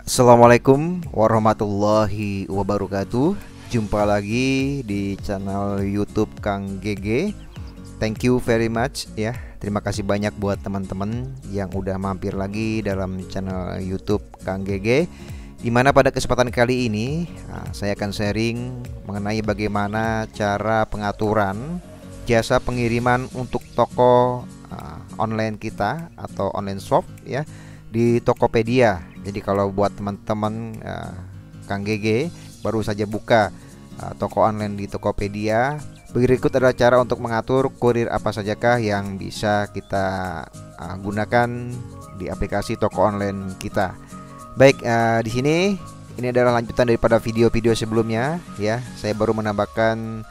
Assalamualaikum warahmatullahi wabarakatuh. Jumpa lagi di channel YouTube Kang GG. Thank you very much ya. Terima kasih banyak buat teman-teman yang udah mampir lagi dalam channel YouTube Kang GG. Dimana pada kesempatan kali ini saya akan sharing mengenai bagaimana cara pengaturan jasa pengiriman untuk toko online kita atau online shop ya di Tokopedia. Jadi kalau buat teman-teman Kang GG baru saja buka toko online di Tokopedia, berikut adalah cara untuk mengatur kurir apa sajakah yang bisa kita gunakan di aplikasi toko online kita. Baik, di sini ini adalah lanjutan daripada video-video sebelumnya ya. Saya baru menambahkan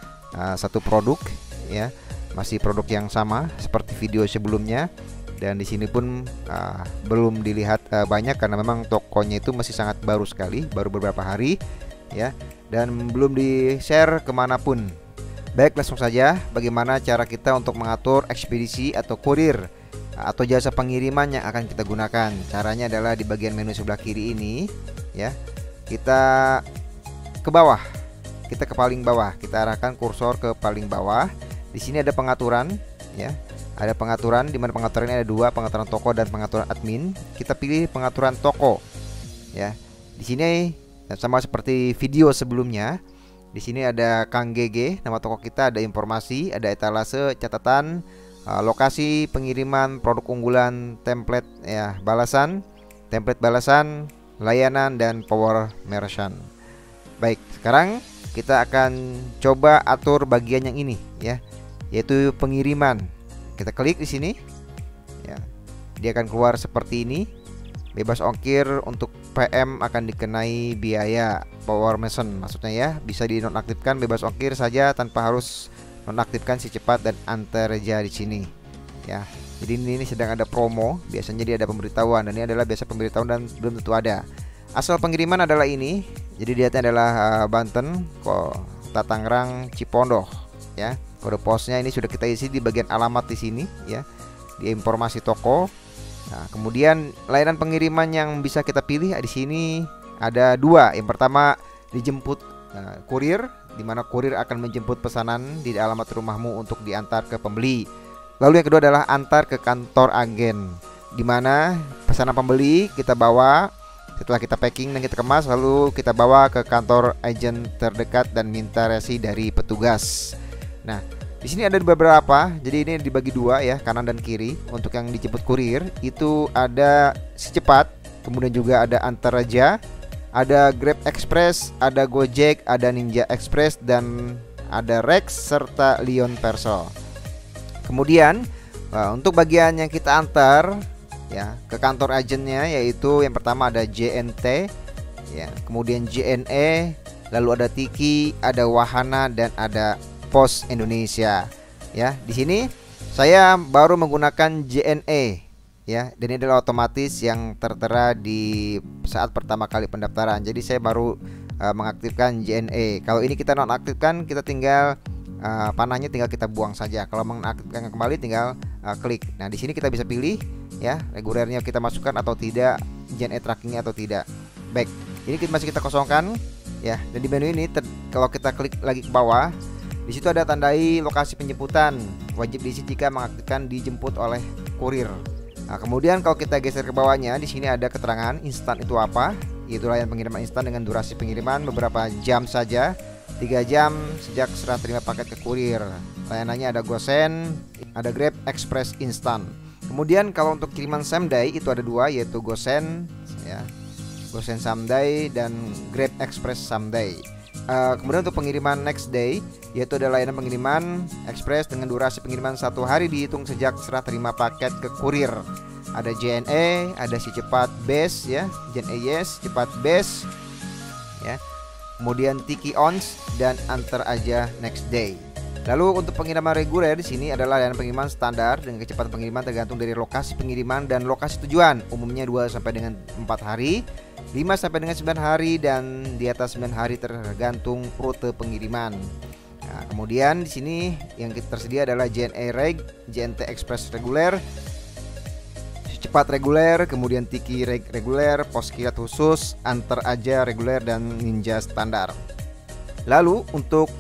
satu produk ya, masih produk yang sama seperti video sebelumnya. Dan di sini pun belum dilihat banyak karena memang tokonya itu masih sangat baru sekali, baru beberapa hari ya, dan belum di-share kemanapun. Baik, langsung saja bagaimana cara kita untuk mengatur ekspedisi atau kurir atau jasa pengiriman yang akan kita gunakan. Caranya adalah di bagian menu sebelah kiri ini ya, kita ke bawah, kita ke paling bawah, kita arahkan kursor ke paling bawah. Di sini ada pengaturan ya. Ada pengaturan, di mana pengaturannya ada dua, pengaturan toko dan pengaturan admin. Kita pilih pengaturan toko ya. Di sini sama seperti video sebelumnya. Di sini ada Kang GG, nama toko kita, ada informasi, ada etalase, catatan, lokasi pengiriman, produk unggulan, template ya, balasan, template balasan, layanan dan power merchant. Baik, sekarang kita akan coba atur bagian yang ini ya, yaitu pengiriman. Kita klik di sini ya, dia akan keluar seperti ini. Bebas ongkir, untuk PM akan dikenai biaya power merchant, maksudnya ya, bisa dinonaktifkan bebas ongkir saja tanpa harus nonaktifkan si cepat dan antarja di sini ya. Jadi ini sedang ada promo, biasanya dia ada pemberitahuan, dan ini adalah biasa pemberitahuan dan belum tentu ada. Asal pengiriman adalah ini, jadi dia adalah Banten, Kota Tangerang, Cipondoh ya. Kode posnya ini sudah kita isi di bagian alamat di sini ya, di informasi toko. Nah, kemudian layanan pengiriman yang bisa kita pilih di sini ada dua. Yang pertama dijemput kurir, di mana kurir akan menjemput pesanan di alamat rumahmu untuk diantar ke pembeli. Lalu yang kedua adalah antar ke kantor agen, di mana pesanan pembeli kita bawa setelah kita packing dan kita kemas, lalu kita bawa ke kantor agen terdekat dan minta resi dari petugas. Nah, di sini ada beberapa, jadi ini dibagi dua ya, kanan dan kiri. Untuk yang dijemput kurir itu ada si cepat, kemudian juga ada Antaraja, ada Grab Express, ada Gojek, ada Ninja Express, dan ada Rex serta Lion Perso. Kemudian untuk bagian yang kita antar ya ke kantor agennya, yaitu yang pertama ada JNT ya, kemudian JNE, lalu ada Tiki, ada Wahana, dan ada Pos Indonesia ya. Di sini saya baru menggunakan JNE ya, dan ini adalah otomatis yang tertera di saat pertama kali pendaftaran. Jadi saya baru mengaktifkan JNE. Kalau ini kita nonaktifkan, kita tinggal panahnya tinggal kita buang saja. Kalau mengaktifkan kembali tinggal klik. Nah, di sini kita bisa pilih ya, regulernya kita masukkan atau tidak, JNE trackingnya atau tidak. Baik, ini masih kita kosongkan ya. Dan di menu ini kalau kita klik lagi ke bawah, di situ ada tandai lokasi penjemputan, wajib diisi jika mengaktifkan dijemput oleh kurir. Nah, kemudian kalau kita geser ke bawahnya, di sini ada keterangan instan itu apa, yaitu layanan pengiriman instan dengan durasi pengiriman beberapa jam saja, 3 jam sejak serah terima paket ke kurir. Layanannya ada GoSend, ada Grab Express Instan. Kemudian kalau untuk kiriman same day itu ada dua, yaitu GoSend ya, GoSend same day dan Grab Express same day. Kemudian untuk pengiriman next day, yaitu ada layanan pengiriman ekspres dengan durasi pengiriman 1 hari dihitung sejak serah terima paket ke kurir. Ada JNE, ada si cepat base ya, JNE yes, cepat base ya. Kemudian Tiki ons dan antar aja next day. Lalu untuk pengiriman reguler di sini adalah layanan pengiriman standar dengan kecepatan pengiriman tergantung dari lokasi pengiriman dan lokasi tujuan. Umumnya 2 sampai dengan 4 hari, 5 sampai dengan 9 hari, dan di atas 9 hari tergantung rute pengiriman. Nah, kemudian di sini yang kita tersedia adalah JNE Reg, JNT Express reguler, cepat reguler, kemudian tiki reguler, pos kilat khusus, antar aja reguler, dan ninja standar. Lalu untuk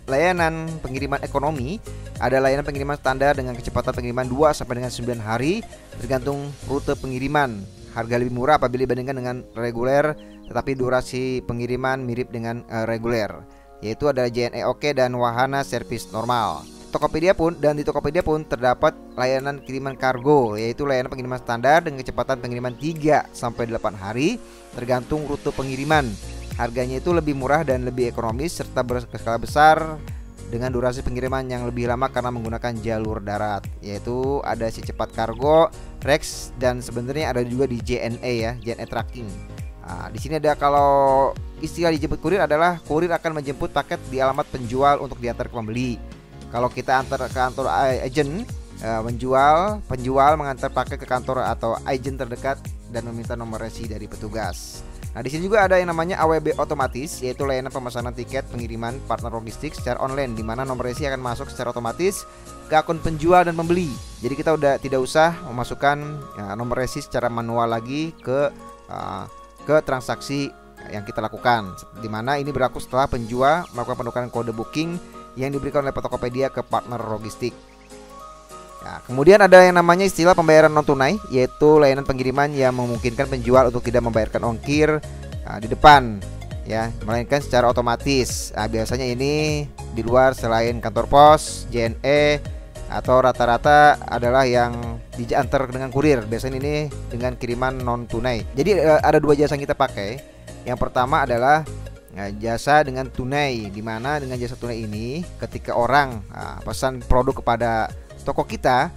layanan pengiriman ekonomi, ada layanan pengiriman standar dengan kecepatan pengiriman 2 sampai dengan 9 hari tergantung rute pengiriman. Harga lebih murah apabila dibandingkan dengan reguler, tetapi durasi pengiriman mirip dengan reguler, yaitu ada JNE Oke dan Wahana servis normal. Di Tokopedia pun terdapat layanan kiriman kargo, yaitu layanan pengiriman standar dengan kecepatan pengiriman 3 sampai 8 hari tergantung rute pengiriman. Harganya itu lebih murah dan lebih ekonomis serta berskala besar dengan durasi pengiriman yang lebih lama karena menggunakan jalur darat, yaitu ada si cepat kargo, Rex, dan sebenarnya ada juga di JNE ya, JNE tracking. Nah, di sini ada kalau istilah dijemput kurir adalah kurir akan menjemput paket di alamat penjual untuk diantar ke pembeli. Kalau kita antar ke kantor agent, penjual mengantar paket ke kantor atau agent terdekat dan meminta nomor resi dari petugas. Nah, di sini juga ada yang namanya AWB otomatis, yaitu layanan pemesanan tiket pengiriman partner logistik secara online, di mana nomor resi akan masuk secara otomatis ke akun penjual dan pembeli. Jadi kita udah tidak usah memasukkan nomor resi secara manual lagi ke transaksi yang kita lakukan, di mana ini berlaku setelah penjual melakukan penukaran kode booking yang diberikan oleh Tokopedia ke partner logistik. Nah, kemudian ada yang namanya istilah pembayaran non tunai, yaitu layanan pengiriman yang memungkinkan penjual untuk tidak membayarkan ongkir di depan ya, melainkan secara otomatis. Nah, biasanya ini di luar selain kantor pos, JNE, atau rata-rata adalah yang diantar dengan kurir. Biasanya ini dengan kiriman non tunai. Jadi ada dua jasa yang kita pakai. Yang pertama adalah jasa dengan tunai, dimana dengan jasa tunai ini ketika orang pesan produk kepada toko kita,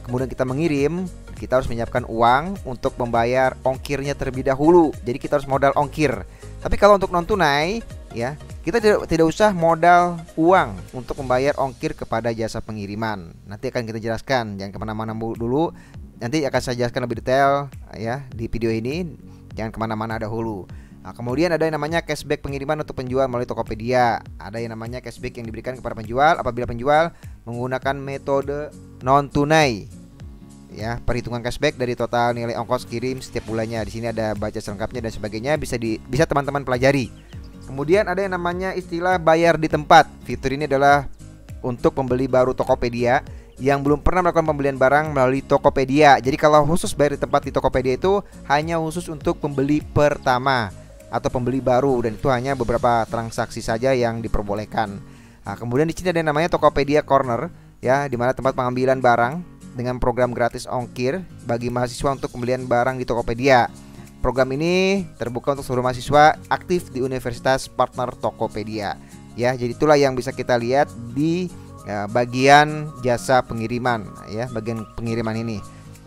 kemudian kita mengirim, kita harus menyiapkan uang untuk membayar ongkirnya terlebih dahulu. Jadi kita harus modal ongkir. Tapi kalau untuk non tunai ya, kita tidak usah modal uang untuk membayar ongkir kepada jasa pengiriman. Nanti akan kita jelaskan, jangan kemana-mana dulu. Nanti akan saya jelaskan lebih detail ya di video ini. Jangan kemana-mana dahulu. Nah, kemudian ada yang namanya cashback pengiriman untuk penjual melalui Tokopedia. Ada yang namanya cashback yang diberikan kepada penjual apabila penjual menggunakan metode non tunai. Ya, perhitungan cashback dari total nilai ongkos kirim setiap bulannya. Di sini ada baca selengkapnya dan sebagainya, bisa teman-teman pelajari. Kemudian ada yang namanya istilah bayar di tempat. Fitur ini adalah untuk pembeli baru Tokopedia yang belum pernah melakukan pembelian barang melalui Tokopedia. Jadi kalau khusus bayar di tempat di Tokopedia itu hanya khusus untuk pembeli pertama atau pembeli baru, dan itu hanya beberapa transaksi saja yang diperbolehkan. Nah, kemudian di sini ada yang namanya Tokopedia Corner ya, di mana tempat pengambilan barang dengan program gratis ongkir bagi mahasiswa untuk pembelian barang di Tokopedia. Program ini terbuka untuk seluruh mahasiswa aktif di Universitas Partner Tokopedia. Ya, jadi itulah yang bisa kita lihat di bagian jasa pengiriman ya, bagian pengiriman ini.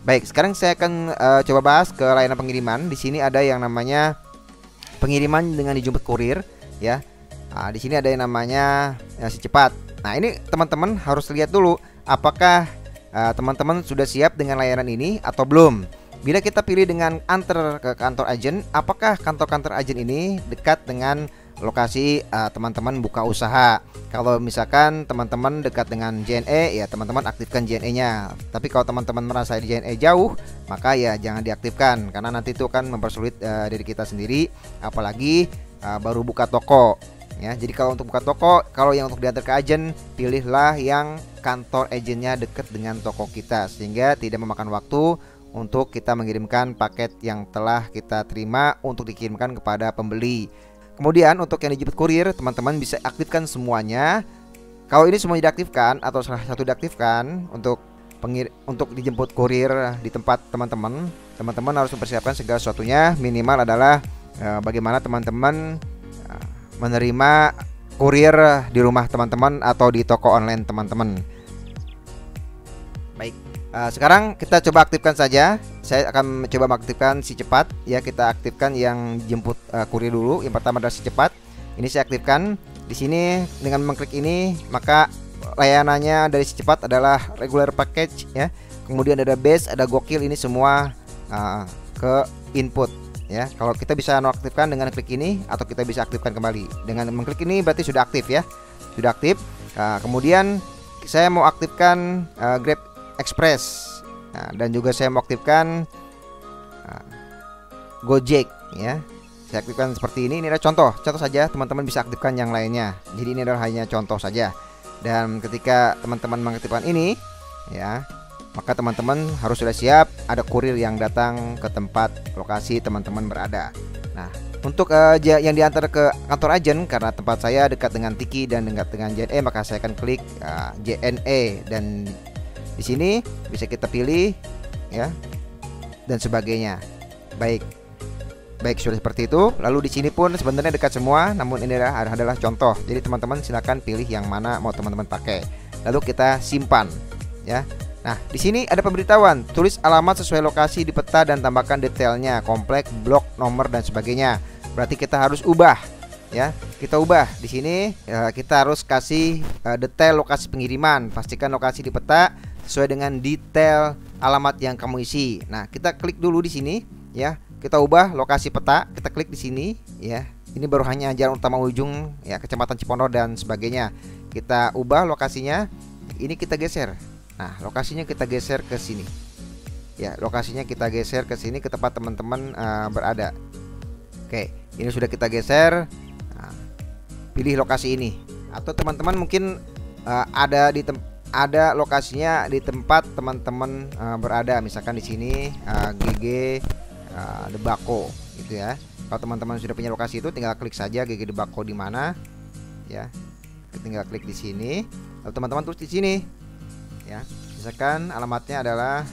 Baik, sekarang saya akan coba bahas ke layanan pengiriman. Di sini ada yang namanya pengiriman dengan dijemput kurir ya. Nah, di sini ada yang namanya si cepat. Nah, ini teman-teman harus lihat dulu apakah teman-teman sudah siap dengan layanan ini atau belum. Bila kita pilih dengan antar ke kantor agen, apakah kantor-kantor agen ini dekat dengan lokasi teman-teman buka usaha? Kalau misalkan teman-teman dekat dengan JNE, ya teman-teman aktifkan JNE-nya. Tapi kalau teman-teman merasa di JNE jauh, maka ya jangan diaktifkan, karena nanti itu akan mempersulit diri kita sendiri, apalagi baru buka toko. Ya, jadi kalau untuk buka toko, kalau yang untuk diantar ke agen, pilihlah yang kantor agennya dekat dengan toko kita, sehingga tidak memakan waktu untuk kita mengirimkan paket yang telah kita terima untuk dikirimkan kepada pembeli. Kemudian untuk yang dijemput kurir, teman-teman bisa aktifkan semuanya. Kalau ini semuanya diaktifkan atau salah satu diaktifkan untuk dijemput kurir di tempat teman-teman, teman-teman harus mempersiapkan segala sesuatunya. Minimal adalah bagaimana teman-teman menerima kurir di rumah teman-teman atau di toko online teman-teman. Baik, sekarang kita coba aktifkan saja. Saya akan mencoba mengaktifkan si cepat ya. Kita aktifkan yang jemput kurir dulu. Yang pertama adalah si cepat. Ini saya aktifkan. Di sini dengan mengklik ini, maka layanannya dari si cepat adalah regular package ya. Kemudian ada base, ada gokil, ini semua ke input ya. Kalau kita bisa nonaktifkan dengan klik ini, atau kita bisa aktifkan kembali dengan mengklik ini, berarti sudah aktif ya. Sudah aktif. Kemudian saya mau aktifkan Grab Express. Nah, dan juga saya mau aktifkan Gojek ya. Saya aktifkan seperti ini adalah contoh saja, teman-teman bisa aktifkan yang lainnya. Jadi ini adalah hanya contoh saja. Dan ketika teman-teman mengaktifkan ini ya, maka teman-teman harus sudah siap ada kurir yang datang ke tempat lokasi teman-teman berada. Nah, untuk yang diantar ke kantor agen, karena tempat saya dekat dengan Tiki dan dekat dengan JNE, maka saya akan klik JNE, dan di sini bisa kita pilih ya dan sebagainya. Baik, sudah seperti itu. Lalu di sini pun sebenarnya dekat semua, namun ini adalah contoh. Jadi teman-teman silakan pilih yang mana mau teman-teman pakai. Lalu kita simpan ya. Nah, di sini ada pemberitahuan, tulis alamat sesuai lokasi di peta dan tambahkan detailnya, komplek, blok, nomor dan sebagainya. Berarti kita harus ubah ya. Kita ubah di sini kita harus kasih detail lokasi pengiriman. Pastikan lokasi di peta sesuai dengan detail alamat yang kamu isi. Nah, kita klik dulu di sini ya. Kita ubah lokasi peta, kita klik di sini ya. Ini baru hanya jalan utama ujung ya, Kecamatan Cipondoh dan sebagainya. Kita ubah lokasinya. Ini kita geser. Nah, lokasinya kita geser ke sini. Ya, lokasinya kita geser ke sini ke tempat teman-teman berada. Oke, ini sudah kita geser. Nah, pilih lokasi ini. Atau teman-teman mungkin ada lokasinya di tempat teman-teman berada. Misalkan di sini GG Debako gitu ya. Kalau teman-teman sudah punya lokasi itu, tinggal klik saja GG Debako di mana ya. Tinggal klik di sini. Lalu teman-teman tulis di sini ya. Misalkan alamatnya adalah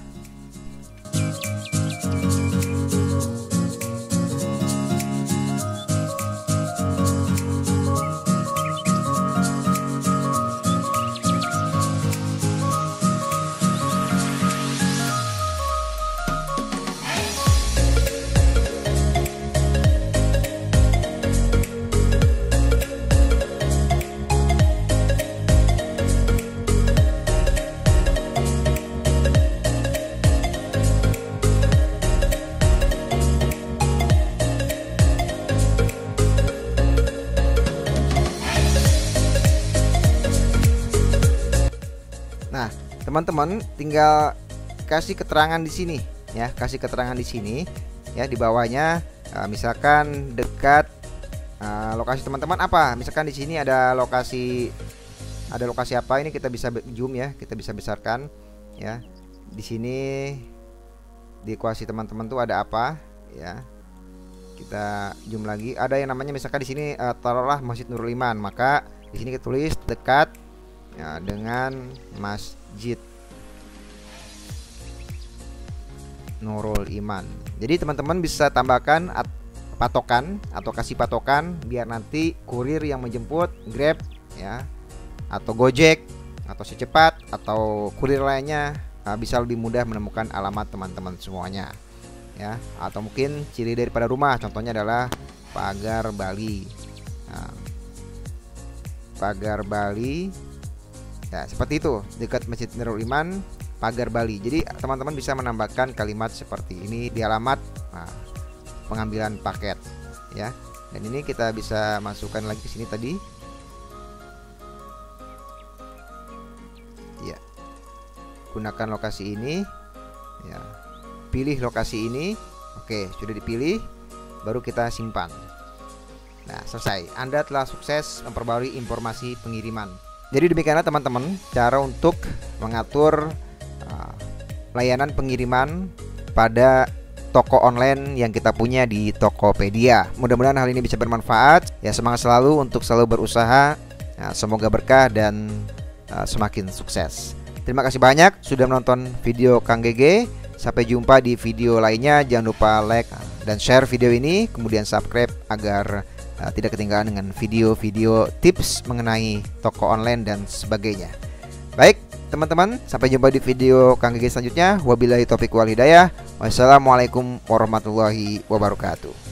teman-teman tinggal kasih keterangan di sini ya, kasih keterangan di sini ya, di bawahnya misalkan dekat lokasi teman-teman apa, misalkan di sini ada lokasi apa, ini kita bisa zoom ya, kita bisa besarkan ya. Di sini di kuasi teman-teman tuh ada apa ya, kita zoom lagi, ada yang namanya misalkan di sini taruhlah Masjid Nurul Iman, maka di sini kita tulis dekat ya, dengan Masjid Nurul Iman. Jadi teman-teman bisa tambahkan patokan atau kasih patokan biar nanti kurir yang menjemput Grab ya, atau Gojek atau Secepat atau kurir lainnya bisa lebih mudah menemukan alamat teman-teman semuanya ya. Atau mungkin ciri daripada rumah, contohnya adalah pagar Bali. Nah, pagar Bali ya, seperti itu, dekat Masjid Nurul Iman, pagar Bali. Jadi teman-teman bisa menambahkan kalimat seperti ini di alamat pengambilan paket ya. Dan ini kita bisa masukkan lagi ke sini tadi ya. Gunakan lokasi ini ya, pilih lokasi ini. Oke, sudah dipilih, baru kita simpan. Nah, selesai. Anda telah sukses memperbarui informasi pengiriman. Jadi demikianlah teman-teman cara untuk mengatur layanan pengiriman pada toko online yang kita punya di Tokopedia. Mudah-mudahan hal ini bisa bermanfaat ya. Semangat selalu untuk selalu berusaha ya, semoga berkah dan semakin sukses. Terima kasih banyak sudah menonton video Kang GG. Sampai jumpa di video lainnya. Jangan lupa like dan share video ini, kemudian subscribe agar tidak ketinggalan dengan video-video tips mengenai toko online dan sebagainya. Baik teman-teman, sampai jumpa di video Kang GG selanjutnya. Wabillahi taufiq wal hidayah. Wassalamualaikum warahmatullahi wabarakatuh.